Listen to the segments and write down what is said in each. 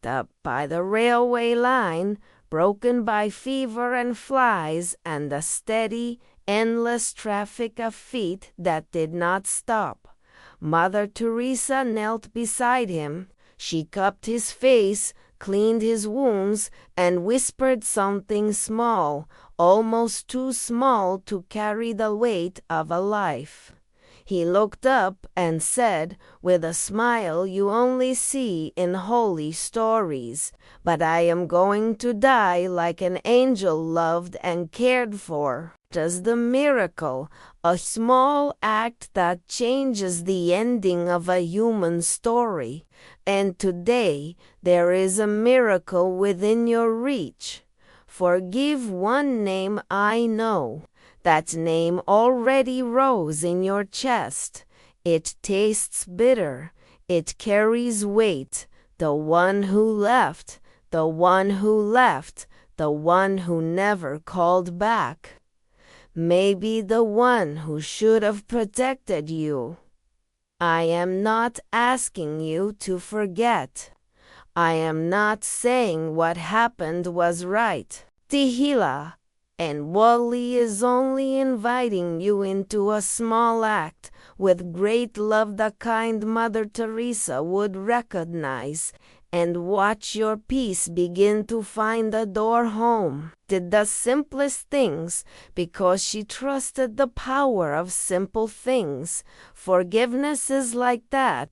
packed up by the railway line, broken by fever and flies and the steady, endless traffic of feet that did not stop. Mother Teresa knelt beside him. She cupped his face, cleaned his wounds, and whispered something small, almost too small to carry the weight of a life. He looked up and said, with a smile you only see in holy stories, "But I am going to die like an angel loved and cared for." Does the miracle, a small act that changes the ending of a human story. And today there is a miracle within your reach. Forgive one name I know. That name already rose in your chest. It tastes bitter. It carries weight. The one who left, the one who left, the one who never called back. Maybe the one who should have protected you. I am not asking you to forget. I am not saying what happened was right. Tihila. And Wally is only inviting you into a small act with great love the kind Mother Teresa would recognize, and watch your peace begin to find the door home. Did the simplest things because she trusted the power of simple things. Forgiveness is like that.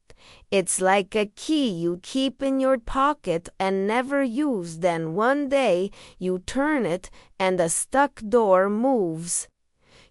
It's like a key you keep in your pocket and never use. Then one day you turn it and the stuck door moves.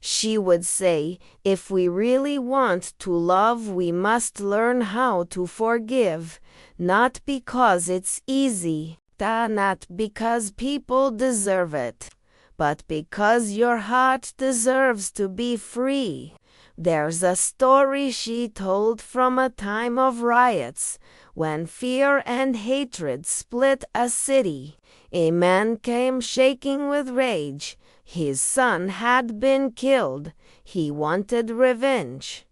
She would say, if we really want to love, we must learn how to forgive. Not because it's easy, not because people deserve it, but because your heart deserves to be free. There's a story she told from a time of riots, when fear and hatred split a city. A man came shaking with rage. His son had been killed. He wanted revenge.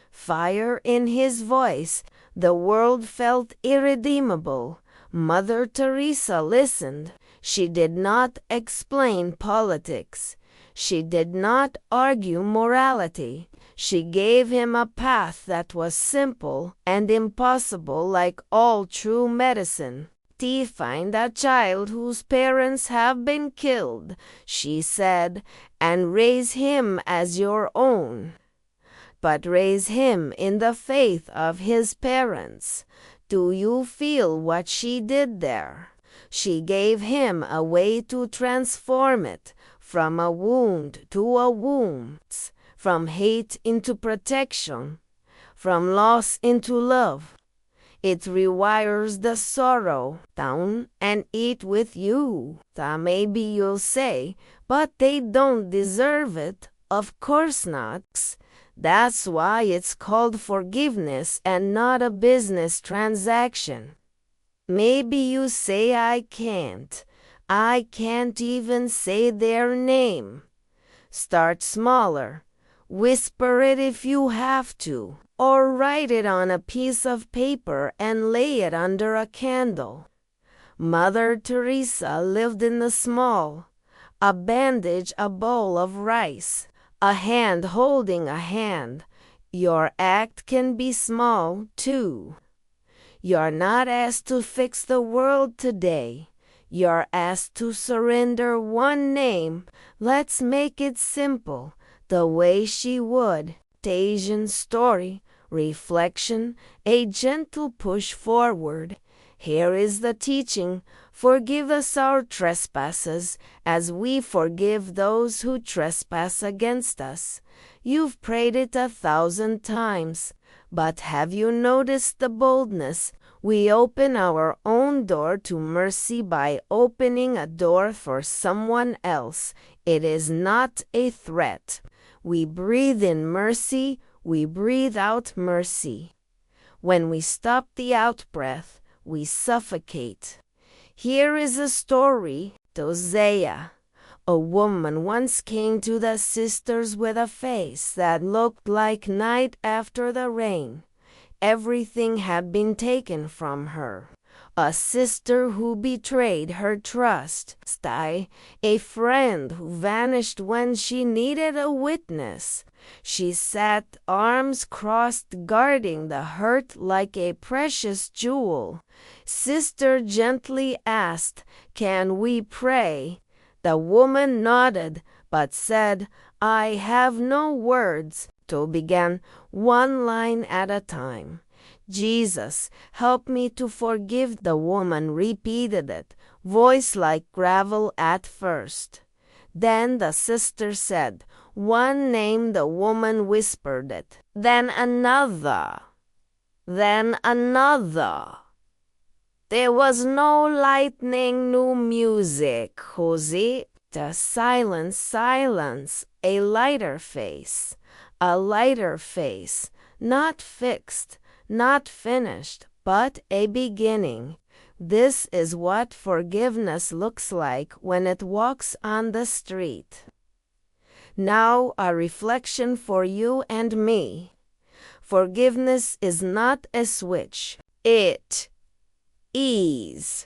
Fire in his voice. The world felt irredeemable. Mother Teresa listened. She did not explain politics. She did not argue morality. She gave him a path that was simple and impossible, like all true medicine. Find a child whose parents have been killed, she said, and raise him as your own. But raise him in the faith of his parents. Do you feel what she did there? She gave him a way to transform it, from a wound to a womb, from hate into protection, from loss into love. It rewires the sorrow down and eat with you. Maybe you'll say, but they don't deserve it. Of course not. That's why it's called forgiveness and not a business transaction. Maybe you say I can't. I can't even say their name. Start smaller. Whisper it if you have to. Or write it on a piece of paper and lay it under a candle. Mother Teresa lived in the small. A bandage, a bowl of rice, a hand holding a hand. Your act can be small, too. You're not asked to fix the world today. You're asked to surrender one name. Let's make it simple, the way she would. Asian story. Reflection, a gentle push forward. Here is the teaching. Forgive us our trespasses, as we forgive those who trespass against us. You've prayed it 1,000 times, but have you noticed the boldness? We open our own door to mercy by opening a door for someone else. It is not a threat. We breathe in mercy. We breathe out mercy. When we stop the out-breath, we suffocate. Here is a story, Dosea. A woman once came to the sisters with a face that looked like night after the rain. Everything had been taken from her. a sister who betrayed her trust, a friend who vanished when she needed a witness. She sat arms crossed, guarding the hurt like a precious jewel. Sister gently asked, "Can we pray?" The woman nodded, but said, "I have no words," to begin one line at a time. "Jesus, help me to forgive." The woman repeated it, voice like gravel at first. Then the sister said, one name. The woman whispered it. Then another. Then another. There was no lightning, no music, Jose. The silence, a lighter face, not fixed, not finished, but a beginning. This is what forgiveness looks like when it walks on the street. Now a reflection for you and me. Forgiveness is not a switch. It is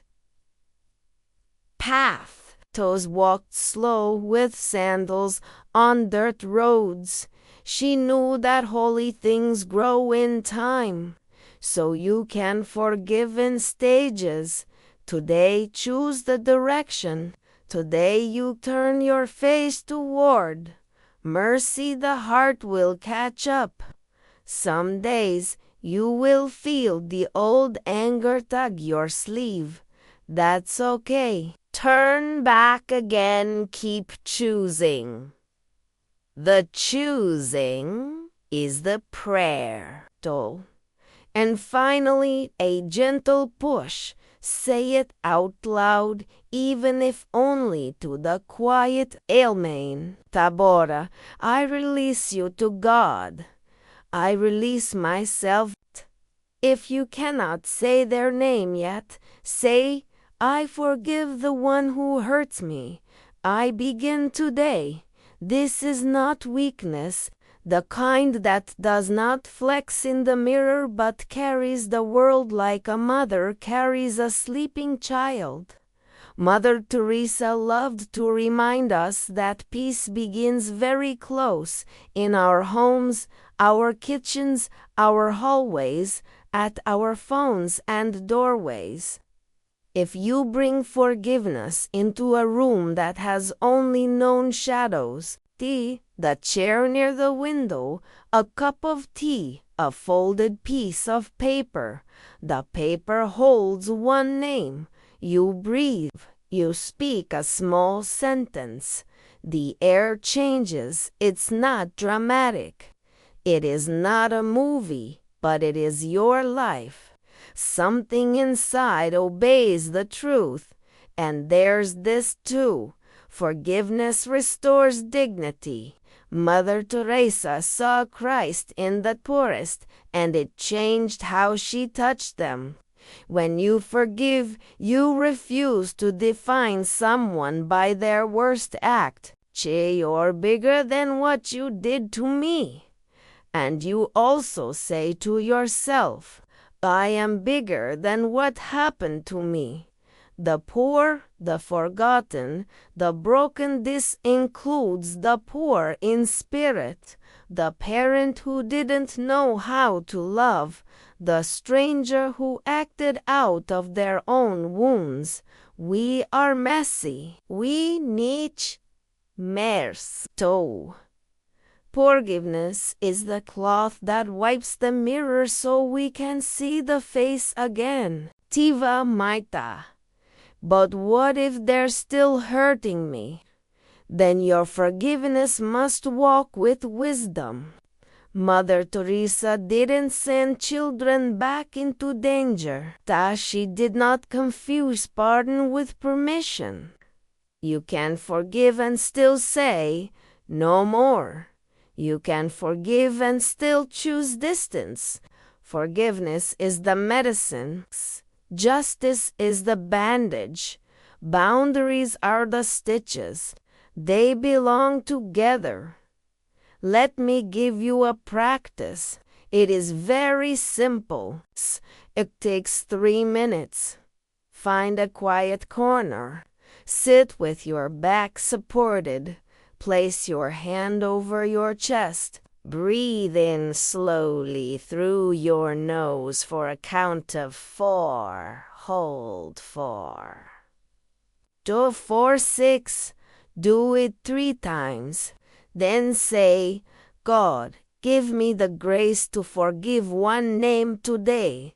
path. Toes walked slow with sandals on dirt roads. She knew that holy things grow in time. So you can forgive in stages. Today choose the direction. Today you turn your face toward mercy. The heart will catch up. Some days you will feel the old anger tug your sleeve. That's okay. Turn back again, keep choosing. The choosing is the prayer, though. And finally, a gentle push. Say it out loud, even if only to the quiet Amen. Tabora, I release you to God. I release myself. If you cannot say their name yet, say, I forgive the one who hurts me. I begin today. This is not weakness, the kind that does not flex in the mirror but carries the world like a mother carries a sleeping child. Mother Teresa loved to remind us that peace begins very close, in our homes, our kitchens, our hallways, at our phones and doorways. If you bring forgiveness into a room that has only known shadows, tea, the chair near the window, a cup of tea, a folded piece of paper, the paper holds one name. You breathe, you speak a small sentence. The air changes, it's not dramatic. It is not a movie, but it is your life. Something inside obeys the truth. And there's this too. Forgiveness restores dignity. Mother Teresa saw Christ in the poorest, and it changed how she touched them. When you forgive, you refuse to define someone by their worst act. Che, you're bigger than what you did to me. And you also say to yourself, I am bigger than what happened to me. The poor, the forgotten, the broken. This includes the poor in spirit, the parent who didn't know how to love, the stranger who acted out of their own wounds. We are messy. We need mercy. Forgiveness is the cloth that wipes the mirror so we can see the face again. Tiva Maita. But what if they're still hurting me? Then your forgiveness must walk with wisdom. Mother Teresa didn't send children back into danger. She did not confuse pardon with permission. You can forgive and still say, no more. You can forgive and still choose distance. Forgiveness is the medicine. Justice is the bandage. Boundaries are the stitches. They belong together. Let me give you a practice. It is very simple. It takes 3 minutes. find a quiet corner. Sit with your back supported. Place your hand over your chest. Breathe in slowly through your nose for a count of 4. Hold 4. 2, 4, 6. Do it 3 times. Then say, God, give me the grace to forgive one name today.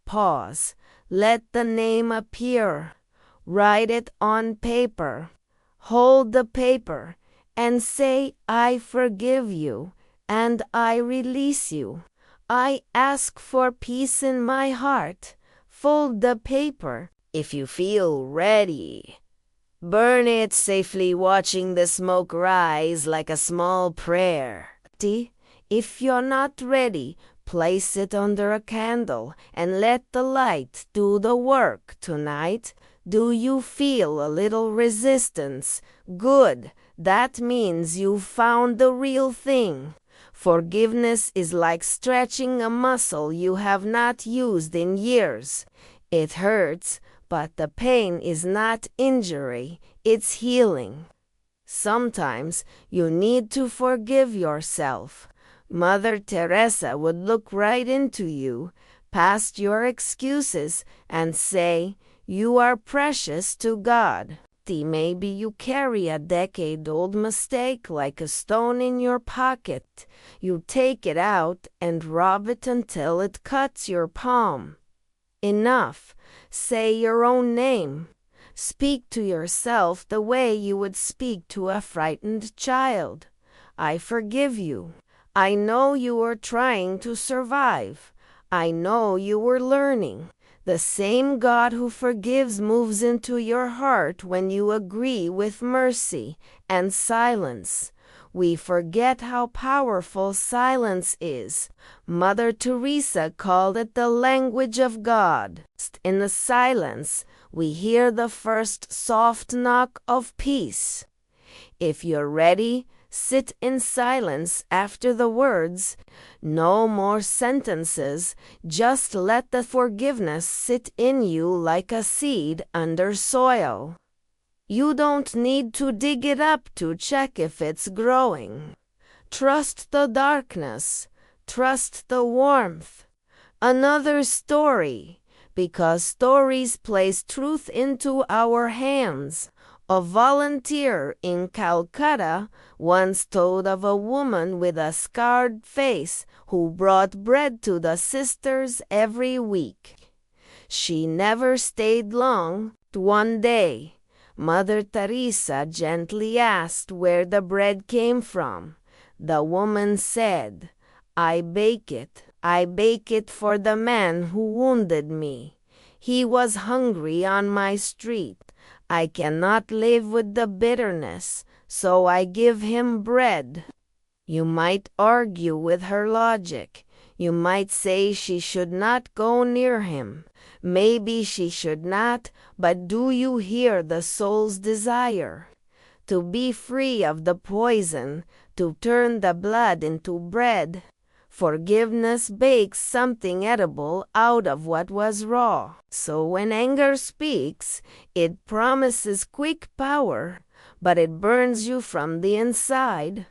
Pause. Let the name appear. Write it on paper. Hold the paper and say, I forgive you and I release you. I ask for peace in my heart. Fold the paper if you feel ready. Burn it safely, watching the smoke rise like a small prayer. If you're not ready, place it under a candle and let the light do the work tonight. Do you feel a little resistance? Good. That means you found the real thing. Forgiveness is like stretching a muscle you have not used in years. It hurts, but the pain is not injury, it's healing. Sometimes you need to forgive yourself. Mother Teresa would look right into you, past your excuses, and say, you are precious to God. Maybe you carry a decade-old mistake like a stone in your pocket. You take it out and rub it until it cuts your palm. Enough. Say your own name. Speak to yourself the way you would speak to a frightened child. I forgive you. I know you were trying to survive. I know you were learning. The same God who forgives moves into your heart when you agree with mercy and silence. We forget how powerful silence is. Mother Teresa called it the language of God. In the silence, we hear the first soft knock of peace. If you're ready, sit in silence after the words. No more sentences. Just let the forgiveness sit in you like a seed under soil. You don't need to dig it up to check if it's growing. Trust the darkness. Trust the warmth. Another story, because stories place truth into our hands. A volunteer in Calcutta once told of a woman with a scarred face who brought bread to the sisters every week. She never stayed long. One day, Mother Teresa gently asked where the bread came from. The woman said, I bake it. I bake it for the man who wounded me. He was hungry on my street. I cannot live with the bitterness, so I give him bread. You might argue with her logic. You might say she should not go near him. Maybe she should not, but do you hear the soul's desire? To be free of the poison, to turn the blood into bread. Forgiveness bakes something edible out of what was raw. So when anger speaks, it promises quick power, but it burns you from the inside.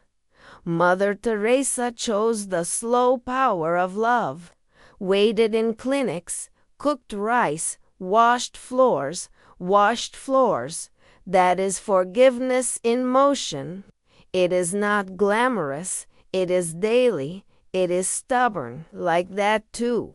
Mother Teresa chose the slow power of love. Waited in clinics, cooked rice, washed floors. That is forgiveness in motion. It is not glamorous. It is daily. It is stubborn, like that too.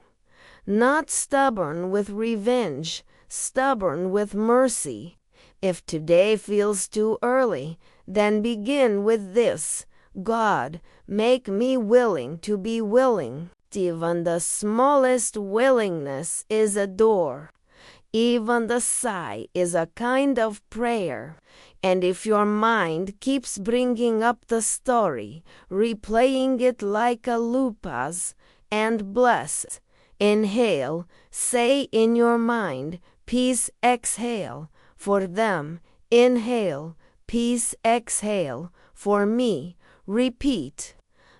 Not stubborn with revenge, stubborn with mercy. If today feels too early, then begin with this. God, make me willing to be willing. Even the smallest willingness is a door. Even the sigh is a kind of prayer. And if your mind keeps bringing up the story, replaying it like a lupus, and bless, inhale, say in your mind, peace, exhale, for them, inhale, peace, exhale, for me, repeat.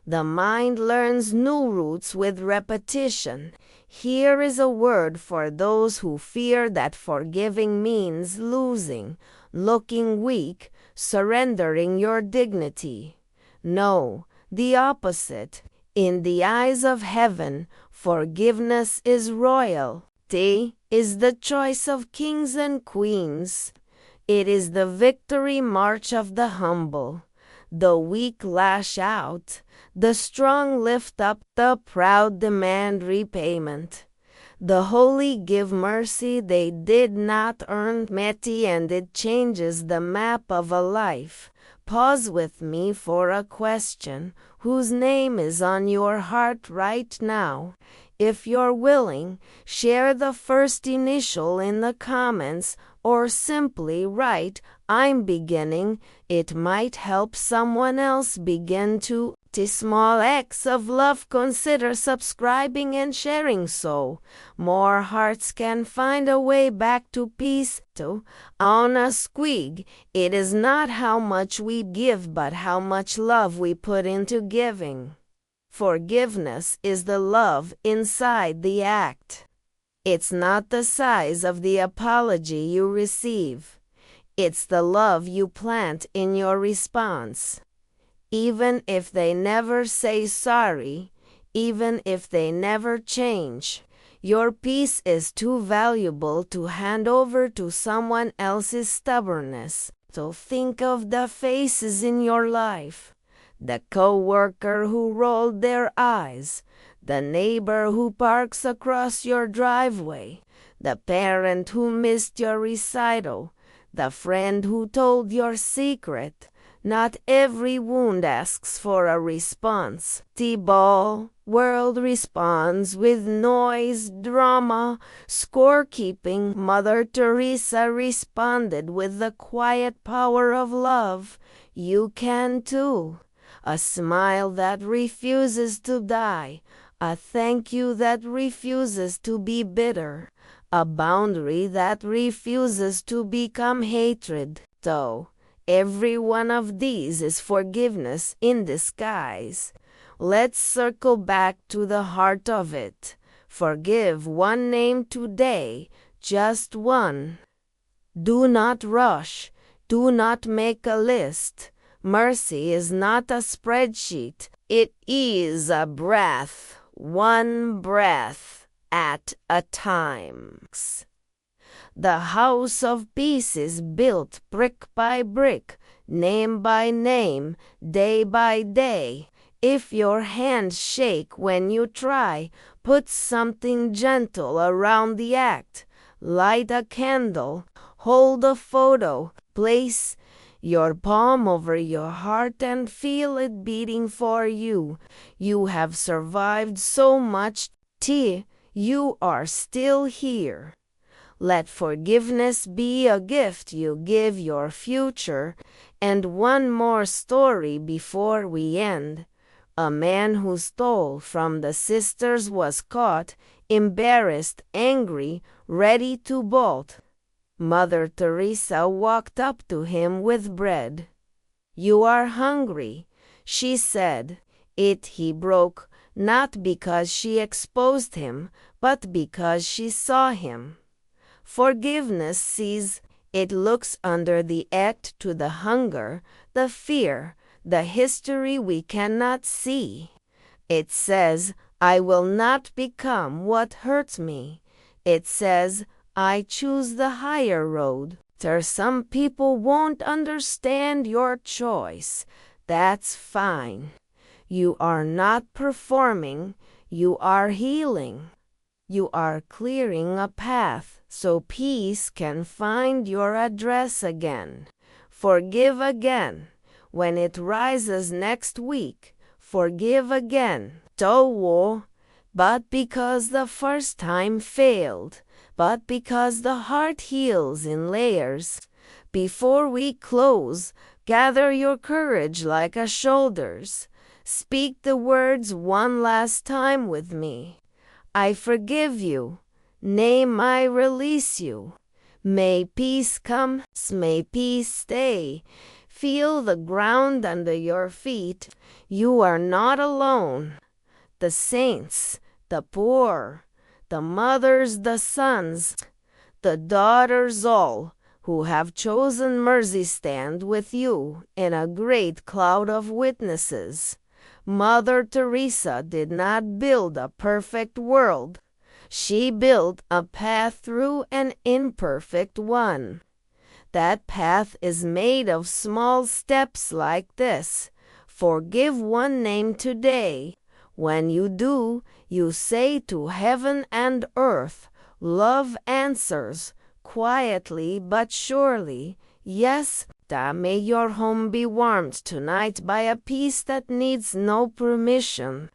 The mind learns new roots with repetition. Here is a word for those who fear that forgiving means losing, looking weak, surrendering your dignity. No, the opposite. In the eyes of heaven, forgiveness is royal. It is the choice of kings and queens. It is the victory march of the humble. The weak lash out, the strong lift up, the proud demand repayment. The holy give mercy they did not earn, Meti, and it changes the map of a life. Pause with me for a question. Whose name is on your heart right now? If you're willing, share the first initial in the comments or simply write, "I'm beginning." It might help someone else begin to. Small acts of love. Consider subscribing and sharing so more hearts can find a way back to peace. On a squig, it is not how much we give but how much love we put into giving. Forgiveness is the love inside the act. It's not the size of the apology you receive. It's the love you plant in your response. Even if they never say sorry, even if they never change, your peace is too valuable to hand over to someone else's stubbornness. So think of the faces in your life. The co-worker who rolled their eyes, the neighbor who parks across your driveway, the parent who missed your recital, the friend who told your secret. Not every wound asks for a response. The ball world responds with noise, drama, scorekeeping. Mother Teresa responded with the quiet power of love. You can too. A smile that refuses to die. A thank you that refuses to be bitter. A boundary that refuses to become hatred. Though every one of these is forgiveness in disguise. Let's circle back to the heart of it. Forgive one name today, just one. Do not rush. Do not make a list. Mercy is not a spreadsheet. It is a breath, one breath at a time. The house of peace is built brick by brick, name by name, day by day. If your hands shake when you try, put something gentle around the act. Light a candle, hold a photo, place your palm over your heart and feel it beating for you. You have survived so much. You are still here. Let forgiveness be a gift you give your future. And one more story before we end. A man who stole from the sisters was caught, embarrassed, angry, ready to bolt. Mother Teresa walked up to him with bread. "You are hungry," she said. He broke, not because she exposed him, but because she saw him. Forgiveness sees. It looks under the act to the hunger, the fear, the history we cannot see. It says, "I will not become what hurts me." It says, "I choose the higher road." Some people won't understand your choice. That's fine. You are not performing. You are healing. You are clearing a path so peace can find your address again. Forgive again. When it rises next week, forgive again. But because the first time failed, but because the heart heals in layers. Before we close, gather your courage like a shoulders. Speak the words one last time with me. I forgive you. Name I release you. May peace come, may peace stay. Feel the ground under your feet. You are not alone. The saints, the poor, the mothers, the sons, the daughters all, who have chosen mercy stand with you in a great cloud of witnesses. Mother Teresa did not build a perfect world. She built a path through an imperfect one. That path is made of small steps like this. Forgive one name today. When you do, you say to heaven and earth, love answers, quietly but surely, yes. May your home be warmed tonight by a peace that needs no permission.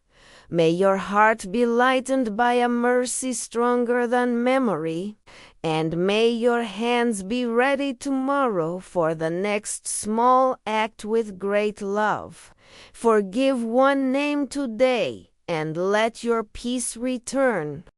May your heart be lightened by a mercy stronger than memory, and may your hands be ready tomorrow for the next small act with great love. Forgive one name today, and let your peace return.